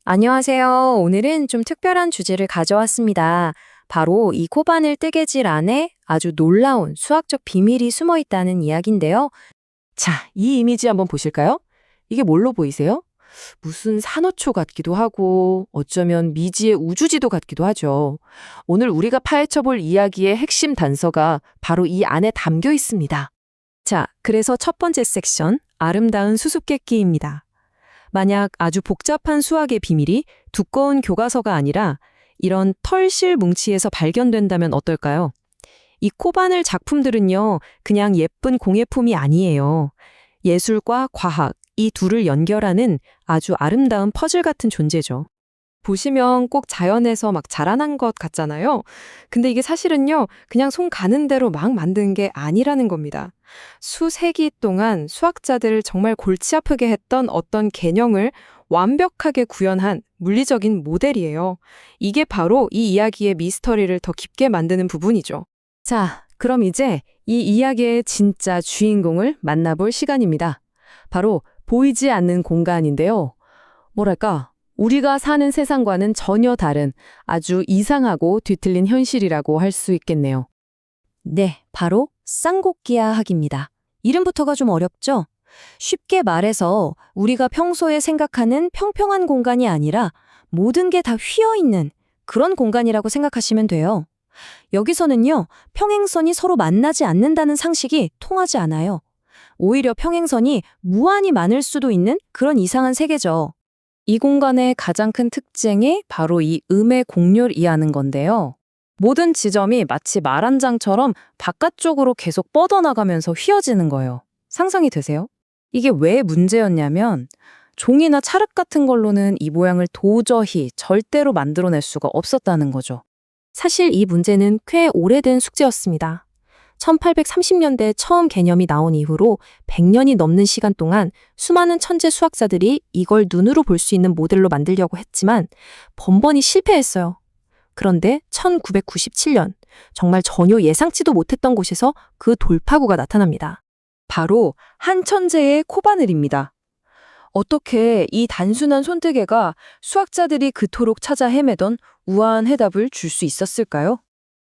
안녕하세요. 오늘은 좀 특별한 주제를 가져왔습니다. 바로 이 코바늘 뜨개질 안에 아주 놀라운 수학적 비밀이 숨어 있다는 이야기인데요. 자, 이 이미지 한번 보실까요? 이게 뭘로 보이세요? 무슨 산호초 같기도 하고 어쩌면 미지의 우주지도 같기도 하죠. 오늘 우리가 파헤쳐 볼 이야기의 핵심 단서가 바로 이 안에 담겨 있습니다. 자, 그래서 첫 번째 섹션, 아름다운 수수께끼입니다. 만약 아주 복잡한 수학의 비밀이 두꺼운 교과서가 아니라 이런 털실 뭉치에서 발견된다면 어떨까요? 이 코바늘 작품들은요, 그냥 예쁜 공예품이 아니에요. 예술과 과학, 이 둘을 연결하는 아주 아름다운 퍼즐 같은 존재죠. 보시면 꼭 자연에서 막 자라난 것 같잖아요. 근데 이게 사실은요, 그냥 손 가는 대로 막 만든 게 아니라는 겁니다. 수세기 동안 수학자들을 정말 골치 아프게 했던 어떤 개념을 완벽하게 구현한 물리적인 모델이에요. 이게 바로 이 이야기의 미스터리를 더 깊게 만드는 부분이죠. 자, 그럼 이제 이 이야기의 진짜 주인공을 만나볼 시간입니다. 바로 보이지 않는 공간인데요. 뭐랄까, 우리가 사는 세상과는 전혀 다른 아주 이상하고 뒤틀린 현실이라고 할 수 있겠네요. 네, 바로 쌍곡기하학입니다. 이름부터가 좀 어렵죠? 쉽게 말해서 우리가 평소에 생각하는 평평한 공간이 아니라 모든 게 다 휘어있는 그런 공간이라고 생각하시면 돼요. 여기서는요, 평행선이 서로 만나지 않는다는 상식이 통하지 않아요. 오히려 평행선이 무한히 많을 수도 있는 그런 이상한 세계죠. 이 공간의 가장 큰 특징이 바로 이 음의 곡률이라는 건데요. 모든 지점이 마치 말 한 장처럼 바깥쪽으로 계속 뻗어나가면서 휘어지는 거예요. 상상이 되세요? 이게 왜 문제였냐면 종이나 찰흙 같은 걸로는 이 모양을 도저히 절대로 만들어낼 수가 없었다는 거죠. 사실 이 문제는 꽤 오래된 숙제였습니다. 1830년대 처음 개념이 나온 이후로 100년이 넘는 시간 동안 수많은 천재 수학자들이 이걸 눈으로 볼 수 있는 모델로 만들려고 했지만 번번이 실패했어요. 그런데 1997년, 정말 전혀 예상치도 못했던 곳에서 그 돌파구가 나타납니다. 바로 한 천재의 코바늘입니다. 어떻게 이 단순한 손뜨개가 수학자들이 그토록 찾아 헤매던 우아한 해답을 줄 수 있었을까요?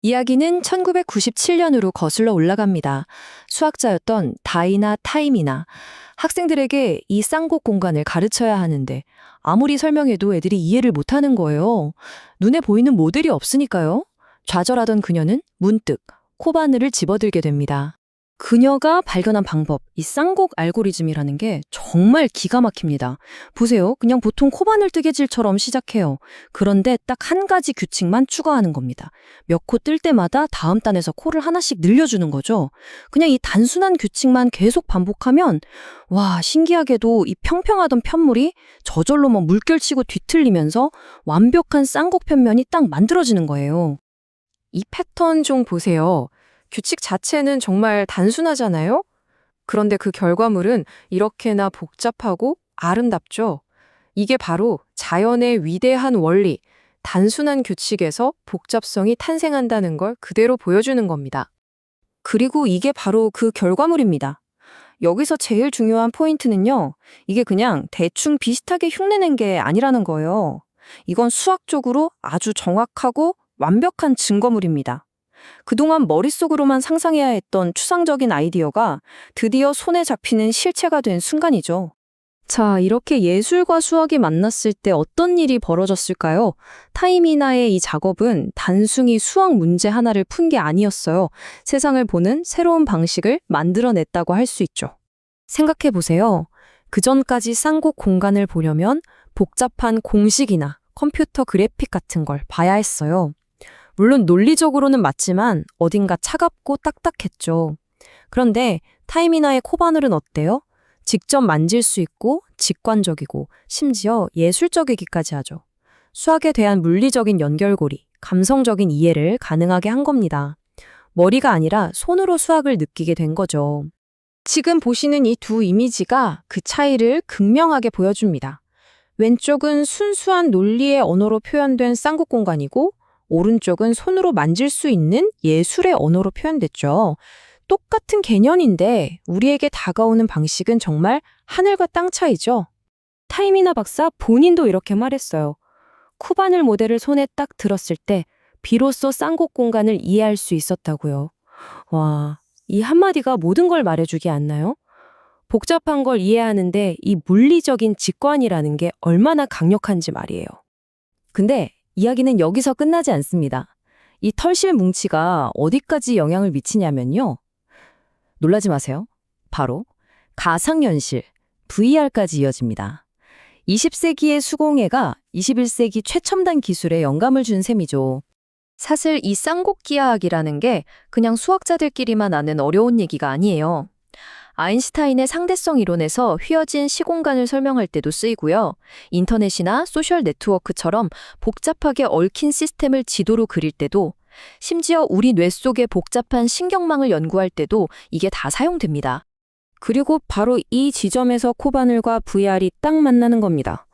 이야기는 1997년으로 거슬러 올라갑니다. 수학자였던 다이나 타임이나 학생들에게 이 쌍곡 공간을 가르쳐야 하는데 아무리 설명해도 애들이 이해를 못하는 거예요. 눈에 보이는 모델이 없으니까요. 좌절하던 그녀는 문득 코바늘을 집어들게 됩니다. 그녀가 발견한 방법, 이 쌍곡 알고리즘이라는 게 정말 기가 막힙니다. 보세요. 그냥 보통 코바늘 뜨개질처럼 시작해요. 그런데 딱 한 가지 규칙만 추가하는 겁니다. 몇 코 뜰 때마다 다음 단에서 코를 하나씩 늘려주는 거죠. 그냥 이 단순한 규칙만 계속 반복하면 와, 신기하게도 이 평평하던 편물이 저절로 뭐 물결치고 뒤틀리면서 완벽한 쌍곡 편면이 딱 만들어지는 거예요. 이 패턴 좀 보세요. 규칙 자체는 정말 단순하잖아요? 그런데 그 결과물은 이렇게나 복잡하고 아름답죠? 이게 바로 자연의 위대한 원리, 단순한 규칙에서 복잡성이 탄생한다는 걸 그대로 보여주는 겁니다. 그리고 이게 바로 그 결과물입니다. 여기서 제일 중요한 포인트는요, 이게 그냥 대충 비슷하게 흉내낸 게 아니라는 거예요. 이건 수학적으로 아주 정확하고 완벽한 증거물입니다. 그동안 머릿속으로만 상상해야 했던 추상적인 아이디어가 드디어 손에 잡히는 실체가 된 순간이죠. 자, 이렇게 예술과 수학이 만났을 때 어떤 일이 벌어졌을까요? 타이미나의 이 작업은 단순히 수학 문제 하나를 푼 게 아니었어요. 세상을 보는 새로운 방식을 만들어냈다고 할 수 있죠. 생각해 보세요. 그전까지 쌍곡 공간을 보려면 복잡한 공식이나 컴퓨터 그래픽 같은 걸 봐야 했어요. 물론 논리적으로는 맞지만 어딘가 차갑고 딱딱했죠. 그런데 타이미나의 코바늘은 어때요? 직접 만질 수 있고 직관적이고 심지어 예술적이기까지 하죠. 수학에 대한 물리적인 연결고리, 감성적인 이해를 가능하게 한 겁니다. 머리가 아니라 손으로 수학을 느끼게 된 거죠. 지금 보시는 이 두 이미지가 그 차이를 극명하게 보여줍니다. 왼쪽은 순수한 논리의 언어로 표현된 쌍곡 공간이고 오른쪽은 손으로 만질 수 있는 예술의 언어로 표현됐죠. 똑같은 개념인데 우리에게 다가오는 방식은 정말 하늘과 땅 차이죠. 타이미나 박사 본인도 이렇게 말했어요. 쿠바늘 모델을 손에 딱 들었을 때 비로소 쌍곡 공간을 이해할 수 있었다고요. 와, 이 한마디가 모든 걸 말해주지 않나요? 복잡한 걸 이해하는데 이 물리적인 직관이라는 게 얼마나 강력한지 말이에요. 근데 이야기는 여기서 끝나지 않습니다. 이 털실 뭉치가 어디까지 영향을 미치냐면요. 놀라지 마세요. 바로 가상현실, VR까지 이어집니다. 20세기의 수공예가 21세기 최첨단 기술에 영감을 준 셈이죠. 사실 이 쌍곡기하학이라는 게 그냥 수학자들끼리만 아는 어려운 얘기가 아니에요. 아인슈타인의 상대성 이론에서 휘어진 시공간을 설명할 때도 쓰이고요. 인터넷이나 소셜 네트워크처럼 복잡하게 얽힌 시스템을 지도로 그릴 때도, 심지어 우리 뇌 속의 복잡한 신경망을 연구할 때도 이게 다 사용됩니다. 그리고 바로 이 지점에서 코바늘과 VR이 딱 만나는 겁니다.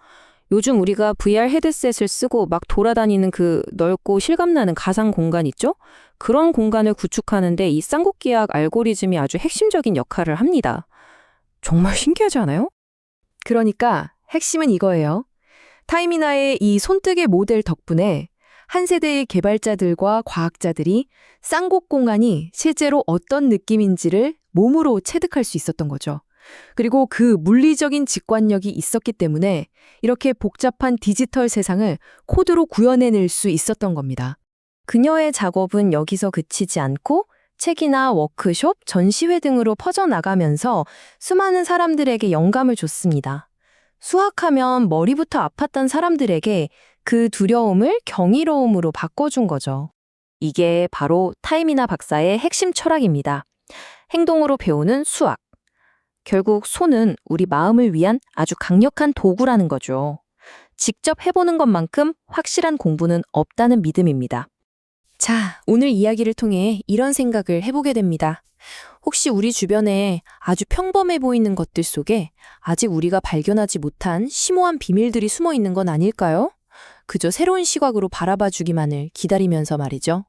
요즘 우리가 VR 헤드셋을 쓰고 막 돌아다니는 그 넓고 실감나는 가상 공간 있죠? 그런 공간을 구축하는데 이 쌍곡기하학 알고리즘이 아주 핵심적인 역할을 합니다. 정말 신기하지 않아요? 그러니까 핵심은 이거예요. 타이미나의 이 손뜨개 모델 덕분에 한 세대의 개발자들과 과학자들이 쌍곡 공간이 실제로 어떤 느낌인지를 몸으로 체득할 수 있었던 거죠. 그리고 그 물리적인 직관력이 있었기 때문에 이렇게 복잡한 디지털 세상을 코드로 구현해낼 수 있었던 겁니다. 그녀의 작업은 여기서 그치지 않고 책이나 워크숍, 전시회 등으로 퍼져나가면서 수많은 사람들에게 영감을 줬습니다. 수학하면 머리부터 아팠던 사람들에게 그 두려움을 경이로움으로 바꿔준 거죠. 이게 바로 타이미나 박사의 핵심 철학입니다. 행동으로 배우는 수학. 결국 손은 우리 마음을 위한 아주 강력한 도구라는 거죠. 직접 해보는 것만큼 확실한 공부는 없다는 믿음입니다. 자, 오늘 이야기를 통해 이런 생각을 해보게 됩니다. 혹시 우리 주변에 아주 평범해 보이는 것들 속에 아직 우리가 발견하지 못한 심오한 비밀들이 숨어 있는 건 아닐까요? 그저 새로운 시각으로 바라봐 주기만을 기다리면서 말이죠.